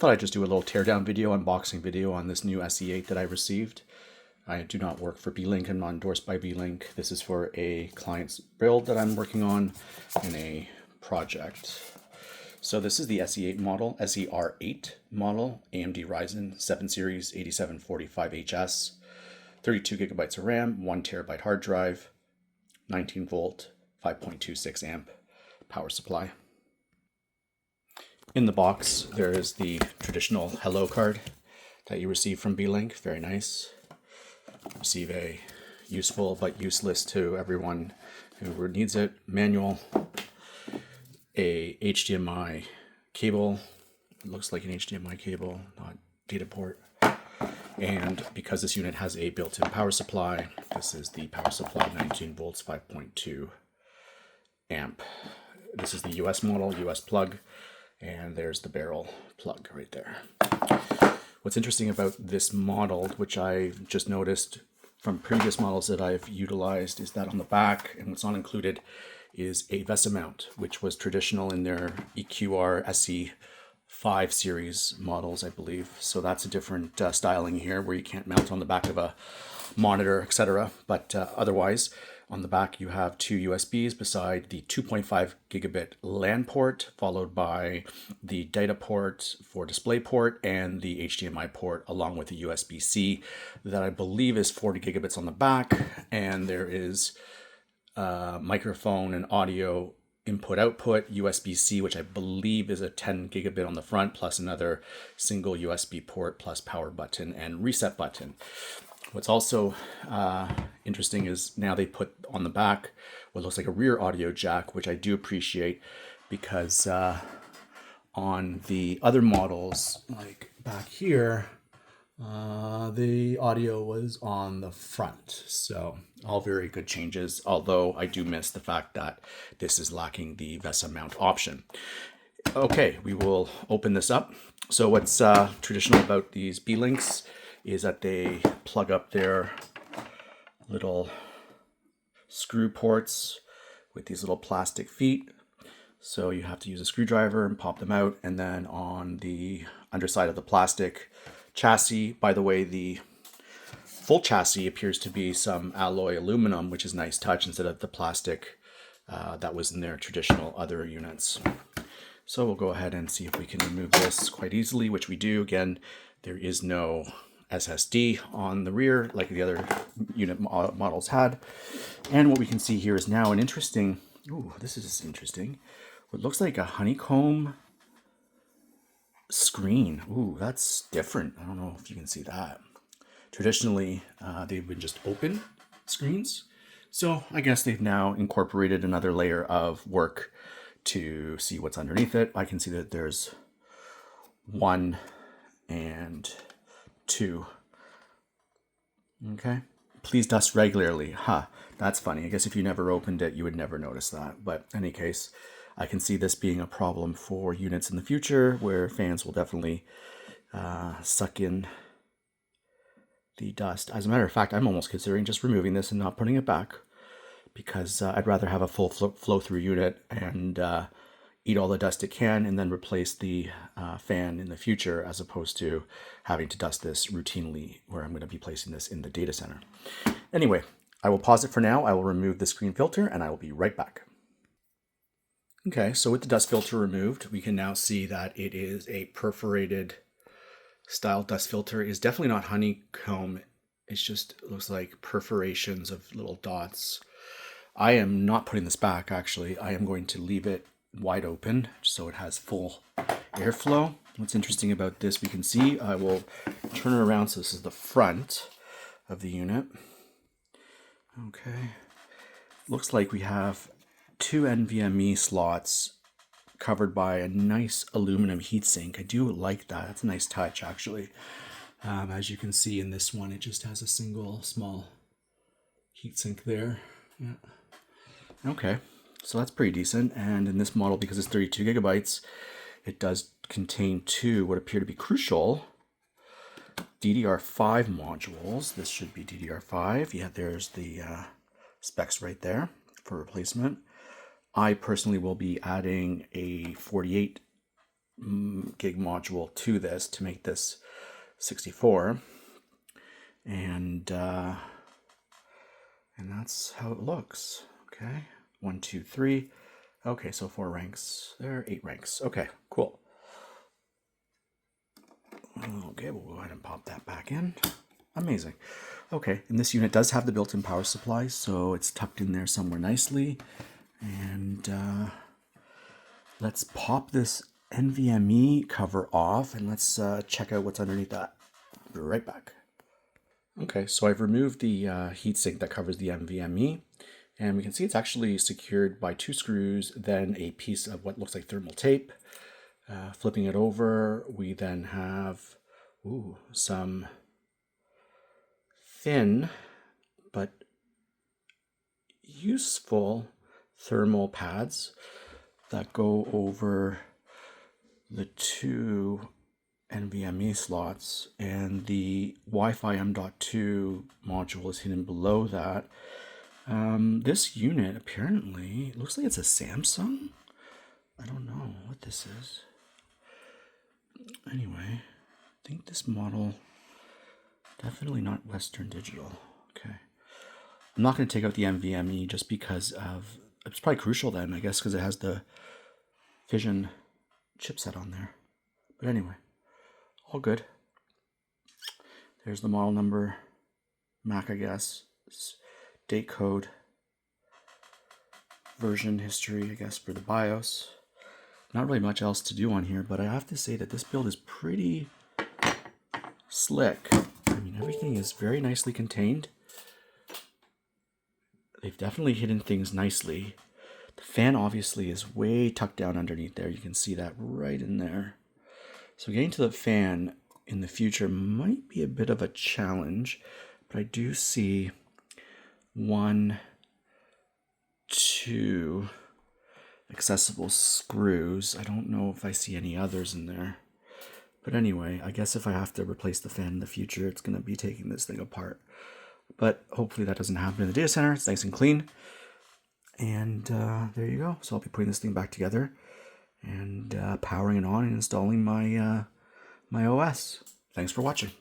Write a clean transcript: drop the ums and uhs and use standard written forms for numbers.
thought I'd just do a little teardown video, unboxing video on this new SE8 that I received. I do not work for Beelink. I'm not endorsed by Beelink. This is for a client's build that I'm working on in a project. So this is the SE8 model, SER8 model, AMD Ryzen 7 series 8745HS, 32 gigabytes of RAM, 1 terabyte hard drive, 19 volt, 5.26 amp power supply. In the box, there is the traditional hello card that you receive from Beelink. Very nice. Receive a useful but useless to everyone who needs it manual, a HDMI cable. It looks like an HDMI cable, not data port. And because this unit has a built-in power supply, this is the power supply, 19 volts, 5.2 amp. This is the US model, US plug, and there's the barrel plug right there. What's interesting about this model, which I just noticed from previous models that I've utilized, is that on the back, and what's not included, is a VESA mount, which was traditional in their EQR SE5 series models, I believe. So that's a different styling here, where you can't mount on the back of a monitor, etc. But otherwise, on the back you have two USBs beside the 2.5 gigabit LAN port, followed by the data port for DisplayPort and the HDMI port, along with the USB-C that I believe is 40 gigabits on the back. And there is microphone and audio input-output, USB-C, which I believe is a 10 gigabit on the front, plus another single USB port, plus power button and reset button. What's also interesting is now they put on the back what looks like a rear audio jack, which I do appreciate, because on the other models, like back here, the audio was on the front. So all very good changes, although I do miss the fact that this is lacking the VESA mount option. Okay, we will open this up. So what's traditional about these Beelinks is that they plug up their little screw ports with these little plastic feet. So you have to use a screwdriver and pop them out. And then on the underside of the plastic chassis, by the way, the full chassis appears to be some alloy aluminum, which is a nice touch, instead of the plastic that was in their traditional other units. So we'll go ahead and see if we can remove this quite easily, which we do. Again, there is no SSD on the rear like the other unit models had. And what we can see here is now an interesting, ooh, this is interesting, what looks like a honeycomb screen. Ooh, that's different. I don't know if you can see that. Traditionally, they've been just open screens. So I guess they've now incorporated another layer of work to see what's underneath it. I can see that there's 1 and 2. Okay. Please dust regularly. That's funny. I guess if you never opened it, you would never notice that. But in any case, I can see this being a problem for units in the future, where fans will definitely suck in the dust. As a matter of fact, I'm almost considering just removing this and not putting it back, because I'd rather have a full flow-through unit and eat all the dust it can, and then replace the fan in the future, as opposed to having to dust this routinely, where I'm going to be placing this in the data center. Anyway, I will pause it for now. I will remove the screen filter and I will be right back. Okay, so with the dust filter removed, we can now see that it is a perforated style dust filter. It is definitely not honeycomb. It's just, it looks like perforations of little dots. I am not putting this back, actually. I am going to leave it wide open so it has full airflow. What's interesting about this, we can see, I will turn it around so this is the front of the unit. Okay. Looks like we have 2 NVMe slots covered by a nice aluminum heatsink. I do like that. That's a nice touch, actually. As you can see in this one, it just has a single small heatsink there. Yeah. Okay, so that's pretty decent. And in this model, because it's 32 gigabytes, it does contain 2 what appear to be crucial DDR5 modules. This should be DDR5. Yeah, there's the specs right there for replacement. I personally will be adding a 48 gig module to this to make this 64. And that's how it looks. Okay, 1, 2, 3. Okay, so 4 ranks. There are 8 ranks. Okay, cool. Okay, we'll go ahead and pop that back in. Amazing. Okay, and this unit does have the built-in power supply, so it's tucked in there somewhere nicely. And let's pop this NVMe cover off, and let's check out what's underneath that. Be right back. Okay, so I've removed the heatsink that covers the NVMe, and we can see it's actually secured by 2 screws, then a piece of what looks like thermal tape. Flipping it over, we then have some thin but useful thermal pads that go over the 2 NVMe slots, and the Wi-Fi M.2 module is hidden below that. This unit apparently looks like it's a Samsung. I don't know what this is. Anyway, I think this model, definitely not Western Digital. Okay. I'm not going to take out the NVMe just because of, it's probably crucial then, I guess, because it has the Fission chipset on there. But anyway, all good. There's the model number, Mac, I guess, date code, version history, I guess, for the BIOS. Not really much else to do on here, but I have to say that this build is pretty slick. I mean, everything is very nicely contained. They've definitely hidden things nicely. The fan obviously is way tucked down underneath there. You can see that right in there. So getting to the fan in the future might be a bit of a challenge, but I do see 1, 2 accessible screws. I don't know if I see any others in there. But anyway, I guess if I have to replace the fan in the future, it's going to be taking this thing apart. But hopefully that doesn't happen in the data center. It's nice and clean. And there you go. So I'll be putting this thing back together and powering it on and installing my, my OS. Thanks for watching.